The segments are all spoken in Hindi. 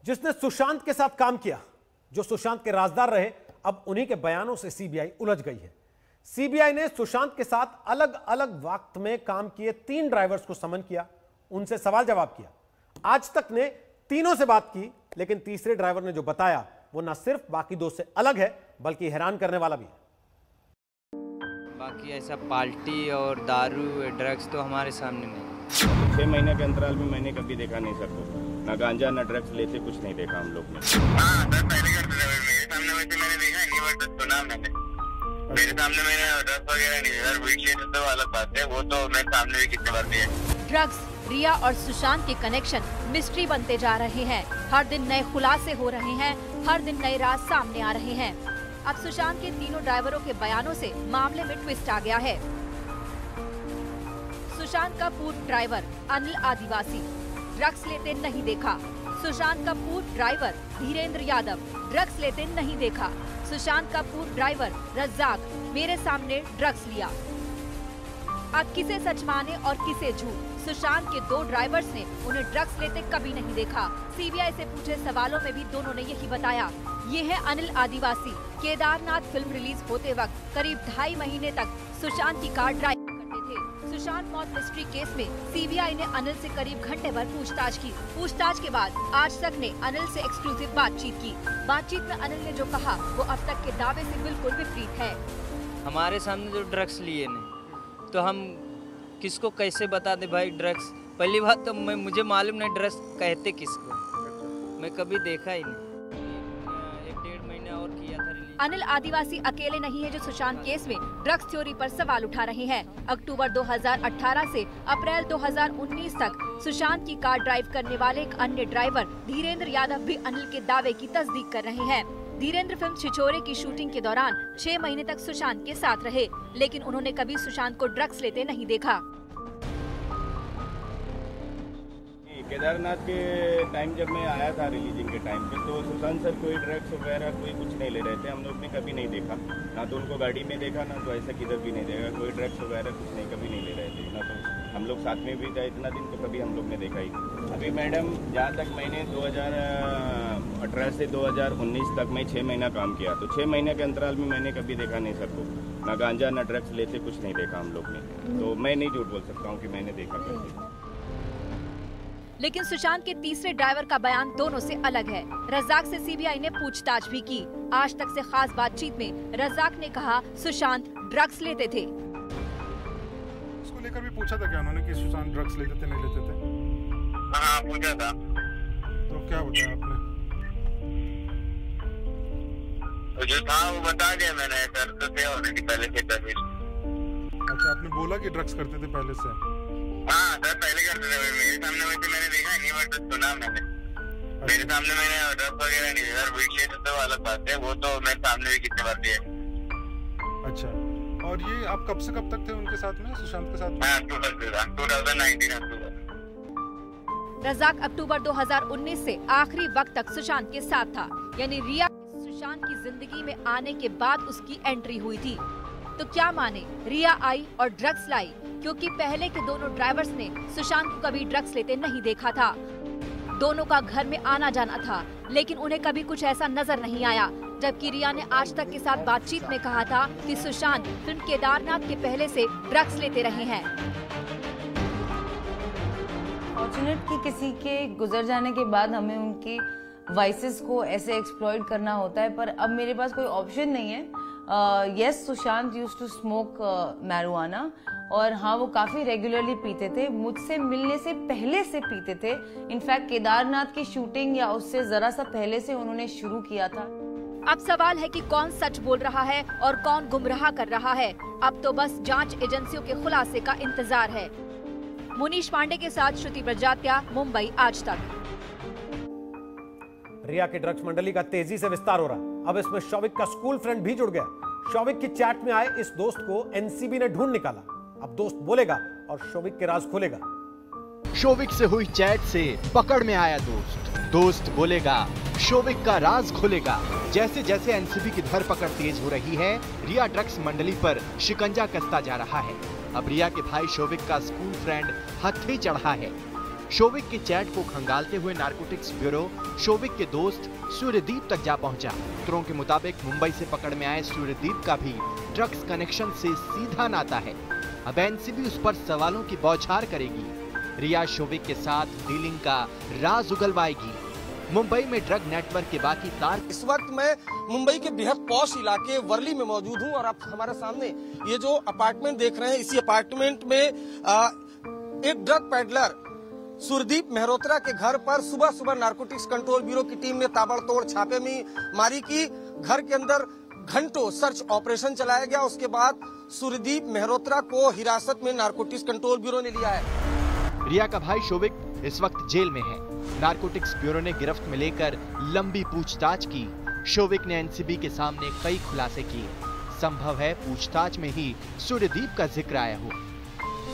जिसने सुशांत के साथ काम किया, जो सुशांत के राजदार रहे, अब उन्हीं के बयानों से सीबीआई उलझ गई है। सीबीआई ने सुशांत के साथ अलग अलग वक्त में काम किए 3 ड्राइवर्स को समन किया, उनसे सवाल जवाब किया। आज तक ने तीनों से बात की, लेकिन तीसरे ड्राइवर ने जो बताया वो न सिर्फ बाकी 2 से अलग है, बल्कि हैरान करने वाला भी है। बाकी ऐसा पार्टी और दारू ड्रग्स तो हमारे सामने नहीं। 6 महीने के अंतराल में मैंने कभी देखा नहीं सर को, ना गांजा ना ड्रग्स लेते, कुछ नहीं देखा हम लोग ने। हाँ सर, पहले करते थे, मेरे सामने वैसे मैंने देखा नहीं, बट सुना मैंने। मेरे सामने मैंने ड्रग्स वगैरह नहीं देखा। वीट लेते तो अलग बात है, वो तो मेरे सामने भी कितने बार दिए। ड्रग्स, रिया और सुशांत के कनेक्शन मिस्ट्री बनते जा रहे हैं। हर दिन नए खुलासे हो रहे हैं, हर दिन नए राज सामने आ रहे हैं। अब सुशांत के तीनों ड्राइवरों के बयानों से मामले में ट्विस्ट आ गया है। सुशांत का पूर्व ड्राइवर अनिल आदिवासी ड्रग्स लेते नहीं देखा। सुशांत का पूर्व ड्राइवर धीरेन्द्र यादव ड्रग्स लेते नहीं देखा। सुशांत का पूर्व ड्राइवर रज्जाक मेरे सामने ड्रग्स लिया। अब किसे सच माने और किसे झूठ? सुशांत के 2 ड्राइवर्स ने उन्हें ड्रग्स लेते कभी नहीं देखा। सीबीआई से पूछे सवालों में भी दोनों ने यही बताया। ये है अनिल आदिवासी। केदारनाथ फिल्म रिलीज होते वक्त करीब 2.5 महीने तक सुशांत की कार ड्राइव करते थे। सुशांत मौत मिस्ट्री केस में सीबीआई ने अनिल से करीब घंटे भर पूछताछ की। पूछताछ के बाद आज तक ने अनिल से एक्सक्लूसिव बातचीत की। बातचीत में अनिल ने जो कहा वो अब तक के दावे से बिल्कुल विपरीत है। हमारे सामने जो ड्रग्स लिए ने, तो हम किसको कैसे बता दे भाई ड्रग्स? पहली बात तो मुझे मालूम नहीं ड्रग्स कहते किसको, मैं कभी देखा ही नहीं। 1-1.5 महीना और किया था रिलीज। अनिल आदिवासी अकेले नहीं है जो सुशांत केस में ड्रग्स थ्योरी पर सवाल उठा रहे हैं। अक्टूबर 2018 से अप्रैल 2019 तक सुशांत की कार ड्राइव करने वाले एक अन्य ड्राइवर धीरेन्द्र यादव भी अनिल के दावे की तस्दीक कर रहे हैं। धीरेन्द्र फिल्म छिछोरे की शूटिंग के दौरान 6 महीने तक सुशांत के साथ रहे, लेकिन उन्होंने कभी सुशांत को ड्रग्स लेते नहीं देखा। केदारनाथ के टाइम जब मैं आया था रिलीजिंग के टाइम पे, तो सुशांत सर कोई ड्रग्स वगैरह कोई कुछ नहीं ले रहे थे। हम लोग ने कभी नहीं देखा, ना तो उनको गाड़ी में देखा, ना तो ऐसा किधर भी नहीं देखा। कोई ड्रग्स वगैरह कुछ नहीं, कभी नहीं ले रहे थे। ना तो हम लोग साथ में भी था इतना दिन, तो कभी हम लोग ने देखा ही। अभी मैडम, जहाँ तक मैंने 2018 से 2019 तक मैं 6 महीना काम किया, तो 6 महीने के अंतराल में मैंने कभी देखा नहीं सर को, ना गांजा ना ड्रग्स लेते, कुछ नहीं देखा हम लोग ने। तो मैं नहीं झूठ बोल सकता हूँ कि मैंने देखा करके। लेकिन सुशांत के तीसरे ड्राइवर का बयान दोनों से अलग है। रज्जाक से सीबीआई ने पूछताछ भी की। आज तक से खास बातचीत में रज्जाक ने कहा सुशांत ड्रग्स लेते थे। उसको लेकर भी पूछा था क्या उन्होंने कि सुशांत ड्रग्स लेते थे नहीं लेते थे? हाँ, पूछा था। तो क्या बताया आपने? तो जो था वो बता दिया मैंने सर, तो थे ऑलरेडी पहले से तभी। अच्छा, आपने बोला कि ड्रग्स करते थे पहले से? हाँ सर, पहले करते थे। मेरे सामने वैसे मैंने देखा नहीं, बट सुना मैंने। मेरे सामने मैंने ड्रग्स वगैरह नहीं देखा। वीट लेते तो अलग बात है, वो तो मेरे सामने भी कितने बार दिए। अच्छा, और ये आप कब से कब तक थे उनके साथ में, सुशांत के साथ में? मैं अक्टूबर 2019 अक्टूबर। रज्जाक अक्टूबर 2019 से आखिरी वक्त तक सुशांत के साथ था, यानी रिया सुशांत की जिंदगी में आने के बाद उसकी एंट्री हुई थी। तो क्या माने, रिया आई और ड्रग्स लाई, क्योंकि पहले के दोनों ड्राइवर्स ने सुशांत को कभी ड्रग्स लेते नहीं देखा था। दोनों का घर में आना जाना था, लेकिन उन्हें कभी कुछ ऐसा नजर नहीं आया। जबकि रिया ने आज तक के साथ बातचीत में कहा था कि सुशांत फिल्म केदारनाथ के पहले से ड्रग्स लेते रहे हैं। फॉर्चुनेट कि किसी के गुजर जाने के बाद हमें उनकी वाइसेस को ऐसे एक्सप्लॉइट करना होता है, पर अब मेरे पास कोई ऑप्शन नहीं है। Yes, Sushant used to smoke marijuana, और हाँ, वो काफी रेगुलरली पीते थे। मुझसे मिलने से पहले से पीते थे। इनफैक्ट केदारनाथ की शूटिंग या उससे जरा सा पहले से उन्होंने शुरू किया था। अब सवाल है कि कौन सच बोल रहा है और कौन गुमराह कर रहा है। अब तो बस जांच एजेंसियों के खुलासे का इंतजार है। मुनीश पांडे के साथ श्रुति प्रजात्या, मुंबई आज तक। रिया के ड्रग्स मंडली का तेजी से विस्तार हो रहा। अब इसमें शौविक का स्कूल फ्रेंड भी जुड़ गया। शौविक की चैट में आए इस दोस्त को एनसीबी ने ढूंढ निकाला। अब दोस्त बोलेगा और शौविक के राज खोलेगा। शौविक से हुई चैट से पकड़ में आया दोस्त बोलेगा, शौविक का राज खोलेगा। जैसे जैसे एनसीबी की धरपकड़ तेज हो रही है, रिया ड्रग्स मंडली पर शिकंजा कसता जा रहा है। अब रिया के भाई शौविक का स्कूल फ्रेंड हत्थे चढ़ा है। शोविक के चैट को खंगालते हुए नारकोटिक्स ब्यूरो शोविक के दोस्त सूर्यदीप तक जा पहुंचा। सूत्रों के मुताबिक मुंबई से पकड़ में आए सूर्यदीप का भी ड्रग्स कनेक्शन से सीधा नाता है। अब एनसीबी उस पर सवालों की बौछार करेगी। रिया शोविक के साथ डीलिंग का राज उगलवाएगी। मुंबई में ड्रग नेटवर्क के बाकी तार। इस वक्त मैं मुंबई के बेहद पॉश इलाके वर्ली में मौजूद हूं और आप हमारे सामने ये जो अपार्टमेंट देख रहे हैं, इसी अपार्टमेंट में एक ड्रग पेडलर सूर्यदीप मेहरोत्रा के घर पर सुबह सुबह नारकोटिक्स कंट्रोल ब्यूरो की टीम ने ताबड़तोड़ छापेमारी की। घर के अंदर घंटों सर्च ऑपरेशन चलाया गया। उसके बाद सूर्यदीप मेहरोत्रा को हिरासत में नारकोटिक्स कंट्रोल ब्यूरो ने लिया है। रिया का भाई शोविक इस वक्त जेल में है। नारकोटिक्स ब्यूरो ने गिरफ्त में लेकर लंबी पूछताछ की। शोविक ने एनसीबी के सामने कई खुलासे किए। संभव है पूछताछ में ही सूर्यदीप का जिक्र आया हो।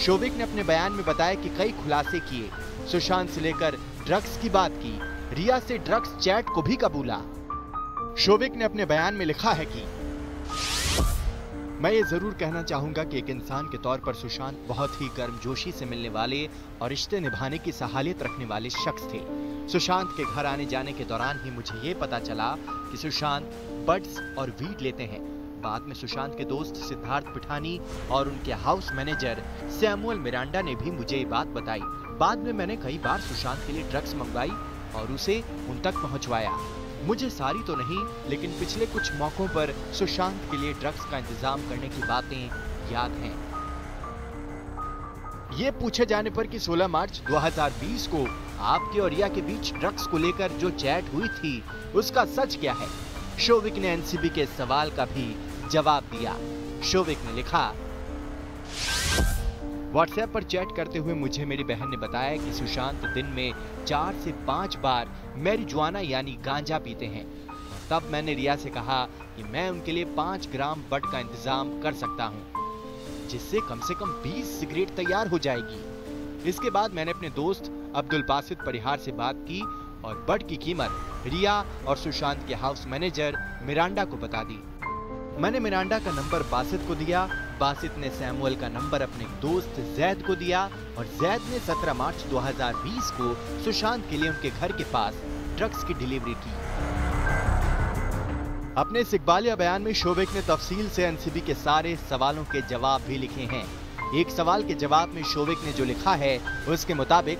शोविक ने अपने बयान में बताया कि कई खुलासे किए, सुशांत से लेकर ड्रग्स की बात की, रिया से ड्रग्स चैट को भी कबूला। शोविक ने अपने बयान में लिखा है कि मैं ये जरूर कहना चाहूंगा कि एक इंसान के तौर पर सुशांत बहुत ही गर्मजोशी से मिलने वाले और रिश्ते निभाने की सहालियत रखने वाले शख्स थे। सुशांत के घर आने जाने के दौरान ही मुझे ये पता चला कि सुशांत बड्स और वीड लेते हैं। बाद में सुशांत के दोस्त सिद्धार्थ पिठानी और उनके हाउस मैनेजर सैमुअल मिरांडा ने भी मुझे ये बात बताई। बाद में मैंने कई बार सुशांत के लिए ड्रग्स मंगवाई और उसे उन तक पहुंचवाया। मुझे सारी तो नहीं, लेकिन पिछले कुछ मौकों पर सुशांत के लिए ड्रग्स का इंतजाम करने की बातें याद हैं। ये पूछे जाने पर कि 16 मार्च 2020 को आपके और रिया के बीच ड्रग्स को लेकर जो चैट हुई थी, उसका सच क्या है, शोविक ने एनसीबी के सवाल का भी जवाब दिया। शोविक ने लिखा, व्हाट्सएप पर चैट करते हुए मुझे मेरी बहन ने बताया कि सुशांत दिन में 4 से 5 बार मैरिजुआना यानी गांजा पीते हैं। तब मैंने रिया से कहा कि मैं उनके लिए 5 ग्राम बड का इंतजाम कर सकता हूं, जिससे कम से कम 20 सिगरेट तैयार हो जाएगी। इसके बाद मैंने अपने दोस्त अब्दुल बासित परिहार से बात की और बड की कीमत रिया और सुशांत के हाउस मैनेजर मिरांडा को बता दी। मैंने मिरांडा का नंबर बासित को दिया, बासित ने सैमुअल का नंबर अपने दोस्त जैद को दिया और जैद ने 17 मार्च 2020 को सुशांत के लिए उनके घर के पास ड्रग्स की डिलीवरी की। अपने इस इकबालिया बयान में शोविक ने तफसील से एनसीबी के सारे सवालों के जवाब भी लिखे हैं। एक सवाल के जवाब में शोविक ने जो लिखा है, उसके मुताबिक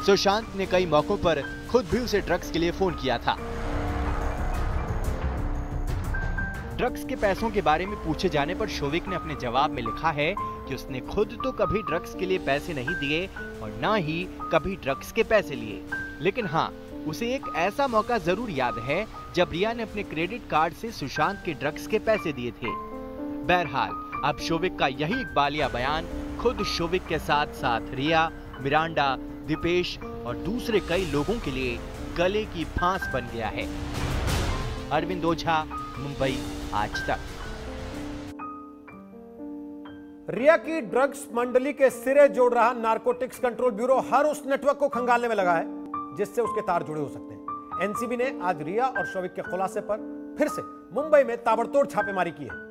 सुशांत ने कई मौकों पर खुद भी उसे ड्रग्स के लिए फोन किया था। ड्रग्स के पैसों के बारे में पूछे जाने पर शोविक ने अपने जवाब में लिखा है कि उसने खुद तो कभी ड्रग्स के लिए पैसे नहीं दिए और ना ही कभी ड्रग्स के पैसे लिए, लेकिन हाँ, उसे एक ऐसा मौका जरूर याद है जब रिया ने अपने क्रेडिट कार्ड से सुशांत के ड्रग्स के पैसे दिए थे। बहरहाल, अब शोविक का यही इकबालिया बयान खुद शोविक के साथ साथ रिया, मिरांडा, दीपेश और दूसरे कई लोगों के लिए गले की फांस बन गया है। अरविंद ओझा, मुंबई आज तक। रिया की ड्रग्स मंडली के सिरे जोड़ रहा नारकोटिक्स कंट्रोल ब्यूरो हर उस नेटवर्क को खंगालने में लगा है जिससे उसके तार जुड़े हो सकते हैं। एनसीबी ने आज रिया और शोविक के खुलासे पर फिर से मुंबई में ताबड़तोड़ छापेमारी की है।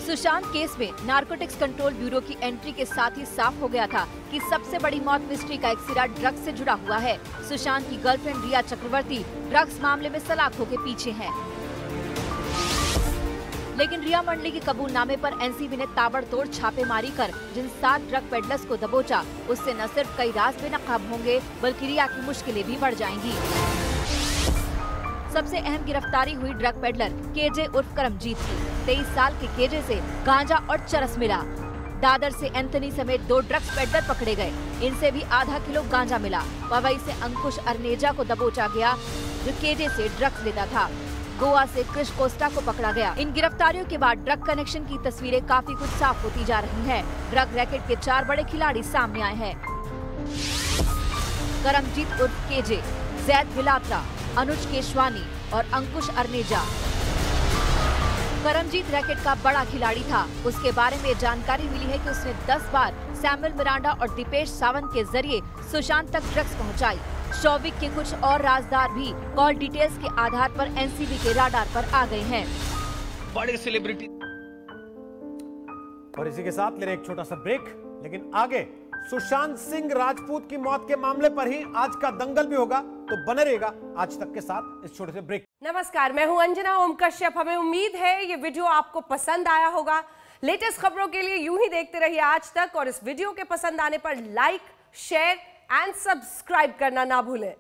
सुशांत केस में नारकोटिक्स कंट्रोल ब्यूरो की एंट्री के साथ ही साफ हो गया था कि सबसे बड़ी मौत मिस्ट्री का एक सिरा ड्रग्स से जुड़ा हुआ है। सुशांत की गर्लफ्रेंड रिया चक्रवर्ती ड्रग्स मामले में सलाखों के पीछे है, लेकिन रिया मंडली के कबूलनामे पर एनसीबी ने ताबड़तोड़ छापेमारी कर जिन 7 ड्रग पेडलर्स को दबोचा, उससे न सिर्फ कई राज बेनकाब होंगे बल्कि रिया की मुश्किलें भी बढ़ जाएंगी। सबसे अहम गिरफ्तारी हुई ड्रग पेडलर केजे उर्फ करमजीत की। 23 साल के केजे से गांजा और चरस मिला। दादर से एंथनी समेत 2 ड्रग्स पेडलर पकड़े गए, इनसे भी आधा किलो गांजा मिला। पवई से अंकुश अर्नेजा को दबोचा गया जो केजे से ड्रग्स लेता था। गोवा से क्रिश कोस्टा को पकड़ा गया। इन गिरफ्तारियों के बाद ड्रग कनेक्शन की तस्वीरें काफी कुछ साफ होती जा रही हैं। ड्रग रैकेट के 4 बड़े खिलाड़ी सामने आए हैं। करमजीत उर्फ केजे, जैद बिलात्रा, अनुज केशवानी और अंकुश अर्नेजा। करमजीत रैकेट का बड़ा खिलाड़ी था। उसके बारे में जानकारी मिली है कि उसने 10 बार सैमुअल मिरांडा और दीपेश सावंत के जरिए सुशांत तक ड्रग्स पहुंचाई। शोविक के कुछ और राजदार भी कॉल डिटेल्स के आधार पर एनसीबी के राडार पर आ गए हैं। बड़े सेलिब्रिटी। और इसी के साथ ले रहे एक छोटा सा ब्रेक, लेकिन आगे सुशांत सिंह राजपूत की मौत के मामले पर ही आज का दंगल भी होगा, तो बने रहेगा आज तक के साथ इस छोटे से ब्रेक। नमस्कार, मैं हूं अंजना ओम कश्यप। हमें उम्मीद है ये वीडियो आपको पसंद आया होगा। लेटेस्ट खबरों के लिए यूं ही देखते रहिए आज तक, और इस वीडियो के पसंद आने पर लाइक, शेयर एंड सब्सक्राइब करना ना भूलें।